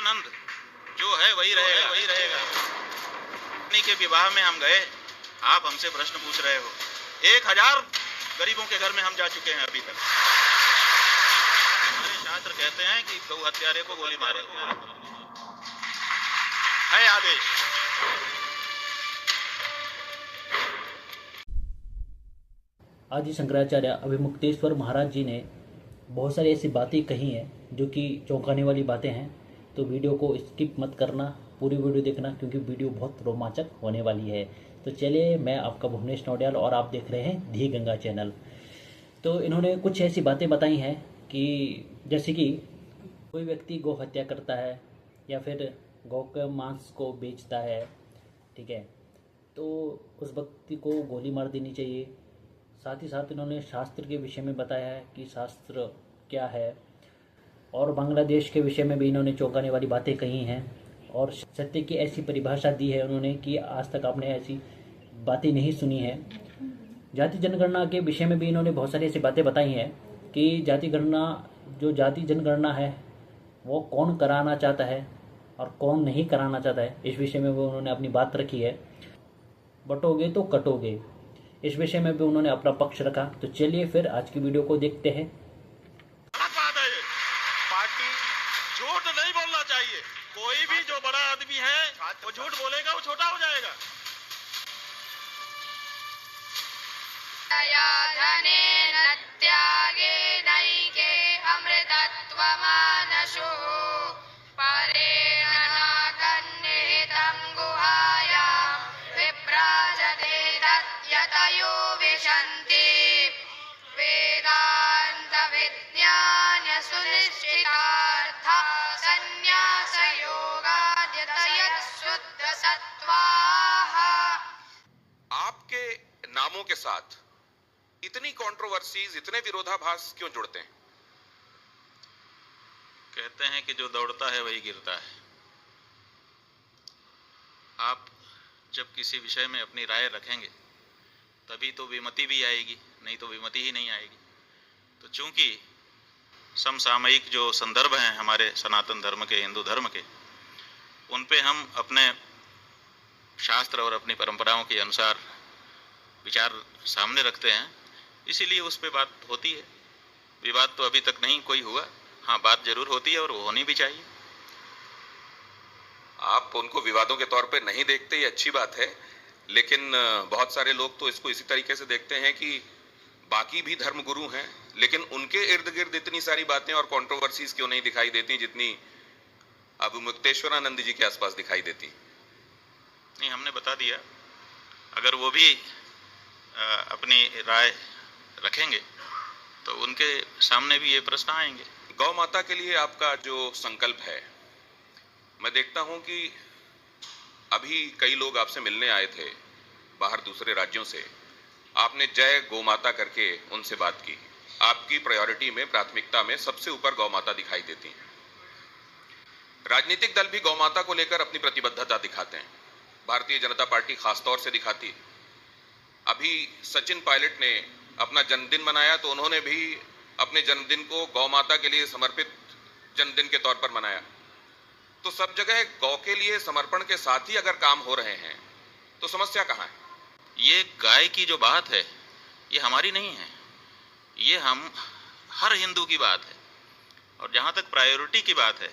सच्चिदानंद जो है वही रहेगा, वही रहेगा। के विवाह में हम गए, आप हमसे प्रश्न पूछ रहे हो। 1000 गरीबों के घर में हम जा चुके हैं अभी तक। हमारे शास्त्र कहते हैं कि गौ हत्यारे को गोली मारे, है आदेश। आदि शंकराचार्य अभिमुक्तेश्वर महाराज जी ने बहुत सारी ऐसी बातें कही हैं जो कि चौंकाने वाली बातें हैं। तो वीडियो को स्किप मत करना, पूरी वीडियो देखना, क्योंकि वीडियो बहुत रोमांचक होने वाली है। तो चलिए, मैं आपका भुवनेश नौडियाल और आप देख रहे हैं धी गंगा चैनल। तो इन्होंने कुछ ऐसी बातें बताई हैं कि जैसे कि कोई व्यक्ति गौ हत्या करता है या फिर गौ के मांस को बेचता है, ठीक है, तो उस व्यक्ति को गोली मार देनी चाहिए। साथ ही साथ इन्होंने शास्त्र के विषय में बताया है कि शास्त्र क्या है, और बांग्लादेश के विषय में भी इन्होंने चौंकाने वाली बातें कही हैं, और सत्य की ऐसी परिभाषा दी है उन्होंने कि आज तक आपने ऐसी बातें नहीं सुनी है। जाति जनगणना के विषय में भी इन्होंने बहुत सारी ऐसी बातें बताई हैं कि जाति जनगणना है वो कौन कराना चाहता है और कौन नहीं कराना चाहता है, इस विषय में वो उन्होंने अपनी बात रखी है। बटोगे तो कटोगे, इस विषय में भी उन्होंने अपना पक्ष रखा। तो चलिए फिर आज की वीडियो को देखते हैं। पार्टी झूठ नहीं बोलना चाहिए। कोई भी जो बड़ा आदमी है वो झूठ बोलेगा, वो छोटा हो जाएगा। आपके नामों के साथ इतनी कंट्रोवर्सीज, इतने विरोधाभास क्यों जुड़ते हैं? कहते हैं कि जो दौड़ता है वही गिरता है। आप जब किसी विषय में अपनी राय रखेंगे तभी तो विमति भी आएगी, नहीं तो विमति ही नहीं आएगी। तो चूंकि समसामयिक जो संदर्भ हैं हमारे सनातन धर्म के, हिंदू धर्म के, उन पे हम अपने शास्त्र और अपनी परंपराओं के अनुसार विचार सामने रखते हैं, इसीलिए उस पे बात होती है। विवाद तो अभी तक नहीं कोई हुआ, हाँ बात जरूर होती है और वो होनी भी चाहिए। आप उनको विवादों के तौर पे नहीं देखते, ये अच्छी बात है, लेकिन बहुत सारे लोग तो इसको इसी तरीके से देखते हैं कि बाकी भी धर्मगुरु हैं, लेकिन उनके इर्द गिर्द इतनी सारी बातें और कंट्रोवर्सीज क्यों नहीं दिखाई देती जितनी अभिमुक्तेश्वरानंद जी के आसपास दिखाई देती? नहीं, हमने बता दिया। अगर वो भी अपनी राय रखेंगे तो उनके सामने भी ये प्रश्न आएंगे। गौ माता के लिए आपका जो संकल्प है, मैं देखता हूं कि अभी कई लोग आपसे मिलने आए थे बाहर दूसरे राज्यों से। आपने जय गौ माता करके उनसे बात की। आपकी प्रायोरिटी में, प्राथमिकता में सबसे ऊपर गौ माता दिखाई देती है। राजनीतिक दल भी गौ माता को लेकर अपनी प्रतिबद्धता दिखाते हैं। भारतीय जनता पार्टी खासतौर से दिखाती है। अभी सचिन पायलट ने अपना जन्मदिन मनाया तो उन्होंने भी अपने जन्मदिन को गौ माता के लिए समर्पित जन्मदिन के तौर पर मनाया। तो सब जगह गौ के लिए समर्पण के साथ ही अगर काम हो रहे हैं तो समस्या कहाँ है? ये गाय की जो बात है ये हमारी नहीं है, ये हम हर हिंदू की बात है। और जहाँ तक प्रायोरिटी की बात है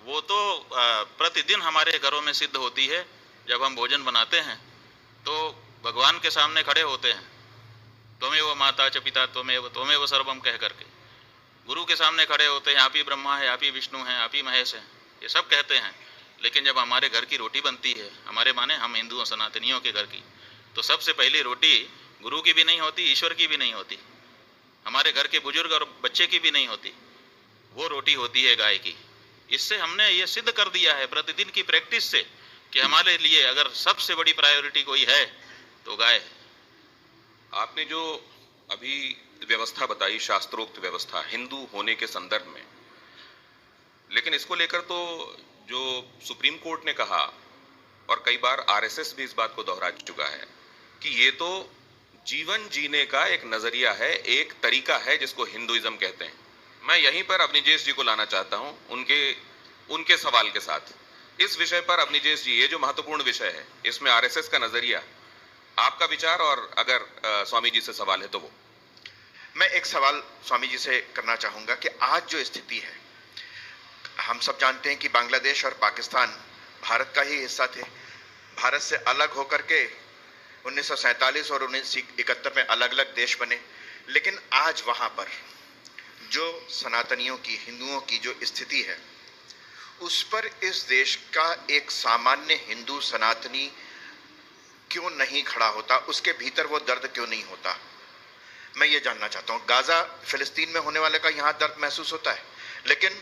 वो तो प्रतिदिन हमारे घरों में सिद्ध होती है। जब हम भोजन बनाते हैं तो भगवान के सामने खड़े होते हैं, त्वमेव माता च पिता त्वमेव सर्वम कह करके गुरु के सामने खड़े होते हैं। आप ही ब्रह्मा है, आप ही विष्णु हैं, आप ही महेश हैं, ये सब कहते हैं। लेकिन जब हमारे घर की रोटी बनती है, हमारे माने हम हिंदुओं सनातनियों के घर की, तो सबसे पहली रोटी गुरु की भी नहीं होती, ईश्वर की भी नहीं होती, हमारे घर के बुजुर्ग और बच्चे की भी नहीं होती, वो रोटी होती है गाय की। इससे हमने ये सिद्ध कर दिया है प्रतिदिन की प्रैक्टिस से कि हमारे लिए अगर सबसे बड़ी प्रायोरिटी कोई है तो गाय है। आपने जो अभी व्यवस्था बताई, शास्त्रोक्त व्यवस्था हिंदू होने के संदर्भ में, लेकिन इसको लेकर तो जो सुप्रीम कोर्ट ने कहा और कई बार आरएसएस भी इस बात को दोहरा चुका है कि ये तो जीवन जीने का एक नजरिया है, एक तरीका है जिसको हिंदुइज्म कहते हैं। मैं यहीं पर अवनीजेश जी को लाना चाहता हूं, उनके उनके सवाल के साथ। इस विषय पर अवनीजेश जी, ये जो महत्वपूर्ण विषय है, इसमें आरएसएस का नजरिया, आपका विचार, और अगर स्वामी जी से सवाल है तो वो। मैं एक सवाल स्वामी जी से करना चाहूंगा कि आज जो स्थिति है, हम सब जानते हैं कि बांग्लादेश और पाकिस्तान भारत का ही हिस्सा थे। भारत से अलग होकर के 1947 और 1971 में अलग अलग देश बने, लेकिन आज वहां पर जो सनातनियों की, हिंदुओं की जो स्थिति है, उस पर इस देश का एक सामान्य हिंदू सनातनी क्यों नहीं खड़ा होता? उसके भीतर वो दर्द क्यों नहीं होता? मैं ये जानना चाहता हूँ। गाजा फिलिस्तीन में होने वाले का यहाँ दर्द महसूस होता है, लेकिन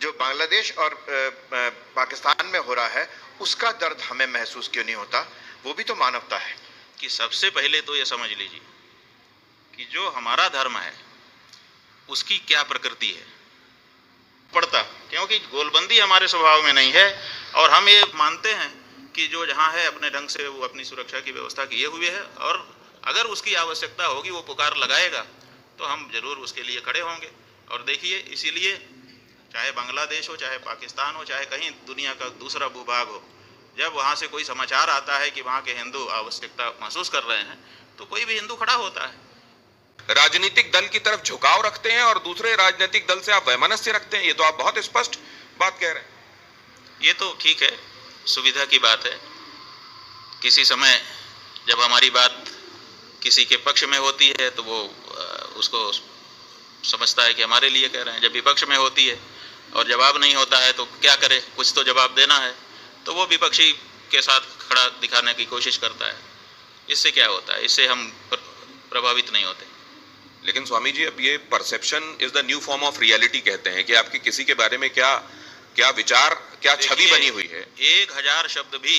जो बांग्लादेश और पाकिस्तान में हो रहा है उसका दर्द हमें महसूस क्यों नहीं होता? वो भी तो मानवता है। कि सबसे पहले तो ये समझ लीजिए कि जो हमारा धर्म है उसकी क्या प्रकृति है पड़ता, क्योंकि गोलबंदी हमारे स्वभाव में नहीं है, और हम ये मानते हैं कि जो जहाँ है अपने ढंग से वो अपनी सुरक्षा की व्यवस्था किए हुए है, और अगर उसकी आवश्यकता होगी, वो पुकार लगाएगा तो हम जरूर उसके लिए खड़े होंगे। और देखिए, इसीलिए चाहे बांग्लादेश हो, चाहे पाकिस्तान हो, चाहे कहीं दुनिया का दूसरा भूभाग हो, जब वहाँ से कोई समाचार आता है कि वहाँ के हिंदू आवश्यकता महसूस कर रहे हैं, तो कोई भी हिंदू खड़ा होता है। राजनीतिक दल की तरफ झुकाव रखते हैं और दूसरे राजनीतिक दल से आप वैमनस्य रखते हैं, ये तो आप बहुत स्पष्ट बात कह रहे हैं। ये तो ठीक है, सुविधा की बात है। किसी समय जब हमारी बात किसी के पक्ष में होती है तो वो उसको समझता है कि हमारे लिए कह रहे हैं, जब विपक्ष में होती है और जवाब नहीं होता है तो क्या करे, कुछ तो जवाब देना है, तो वो विपक्षी के साथ खड़ा दिखाने की कोशिश करता है। इससे क्या होता है? इससे हम प्रभावित नहीं होते। लेकिन स्वामी जी, अब ये perception is the new form of reality कहते हैं कि आपकी किसी के बारे में क्या क्या विचार, क्या छवि बनी हुई है। 1000 शब्द भी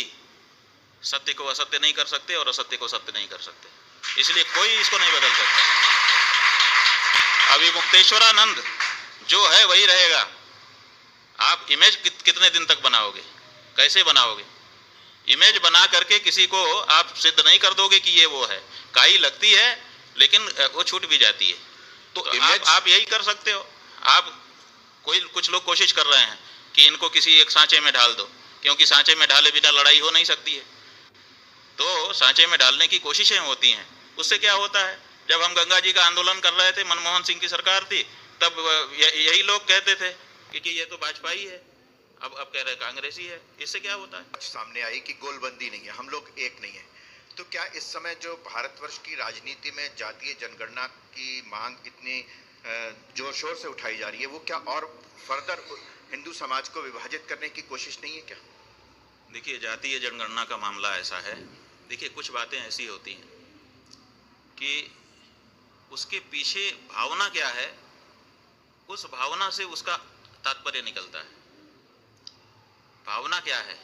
सत्य को असत्य नहीं कर सकते और असत्य को सत्य नहीं कर सकते, इसलिए कोई इसको नहीं बदल सकता। अभी मुक्तेश्वरानंद जो है वही रहेगा। आप इमेज कितने दिन तक बनाओगे, कैसे बनाओगे? इमेज बना करके किसी को आप सिद्ध नहीं कर दोगे कि ये वो है। काई लगती है लेकिन वो छूट भी जाती है। तो आप यही कर सकते हो। आप कुछ लोग कोशिश कर रहे हैं कि इनको किसी एक सांचे में ढाल दो, क्योंकि सांचे में ढाले बिना लड़ाई हो नहीं सकती है, तो सांचे में डालने की कोशिशें होती हैं। उससे क्या होता है? जब हम गंगा जी का आंदोलन कर रहे थे, मनमोहन सिंह की सरकार थी, तब यही लोग कहते थे कि ये तो वाजपेयी है, अब कह रहे कांग्रेसी है। इससे क्या होता है? सामने आई कि गोलबंदी नहीं है, हम लोग एक नहीं है। तो क्या इस समय जो भारतवर्ष की राजनीति में जातीय जनगणना की मांग इतनी जोर शोर से उठाई जा रही है, वो क्या और फर्दर हिंदू समाज को विभाजित करने की कोशिश नहीं है क्या? देखिए, जातीय जनगणना का मामला ऐसा है, देखिए कुछ बातें ऐसी होती हैं कि उसके पीछे भावना क्या है, उस भावना से उसका तात्पर्य निकलता है। भावना क्या है?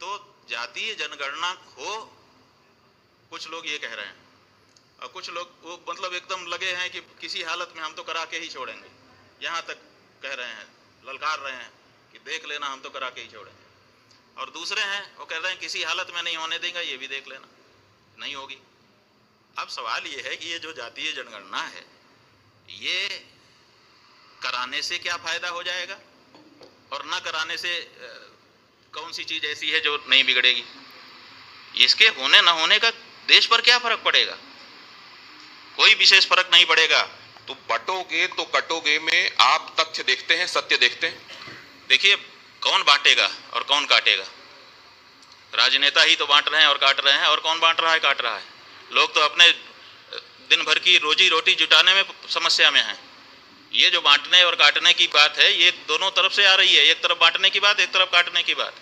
तो जातीय जनगणना हो, कुछ लोग ये कह रहे हैं, और कुछ लोग वो मतलब एकदम लगे हैं कि किसी हालत में हम तो करा के ही छोड़ेंगे, यहाँ तक कह रहे हैं, ललकार रहे हैं कि देख लेना, हम तो करा के ही छोड़ेंगे। और दूसरे हैं वो कह रहे हैं किसी हालत में नहीं होने देंगे, ये भी देख लेना, नहीं होगी। अब सवाल ये है कि ये जो जातीय जनगणना है, ये कराने से क्या फायदा हो जाएगा और न कराने से कौन सी चीज ऐसी है जो नहीं बिगड़ेगी? इसके होने न होने का देश पर क्या फर्क पड़ेगा? कोई विशेष फर्क नहीं पड़ेगा। तो बटोगे तो कटोगे में आप तथ्य देखते हैं, सत्य देखते हैं? देखिए, कौन बांटेगा और कौन काटेगा? राजनेता ही तो बांट रहे हैं और काट रहे हैं, और कौन बांट रहा है, काट रहा है? लोग तो अपने दिन भर की रोजी रोटी जुटाने में समस्या में हैं। ये जो बांटने और काटने की बात है, ये दोनों तरफ से आ रही है। एक तरफ बांटने की बात, एक तरफ काटने की बात।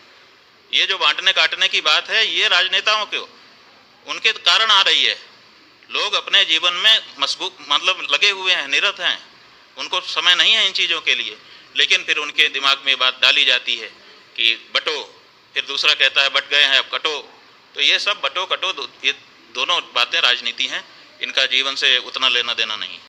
ये जो बांटने काटने की बात है, ये राजनेताओं को उनके कारण आ रही है। लोग अपने जीवन में मतलब लगे हुए हैं, निरत हैं, उनको समय नहीं है इन चीज़ों के लिए, लेकिन फिर उनके दिमाग में बात डाली जाती है कि बटो, फिर दूसरा कहता है बट गए हैं, अब कटो। तो ये सब बटो कटो, ये दोनों बातें राजनीति हैं, इनका जीवन से उतना लेना देना नहीं।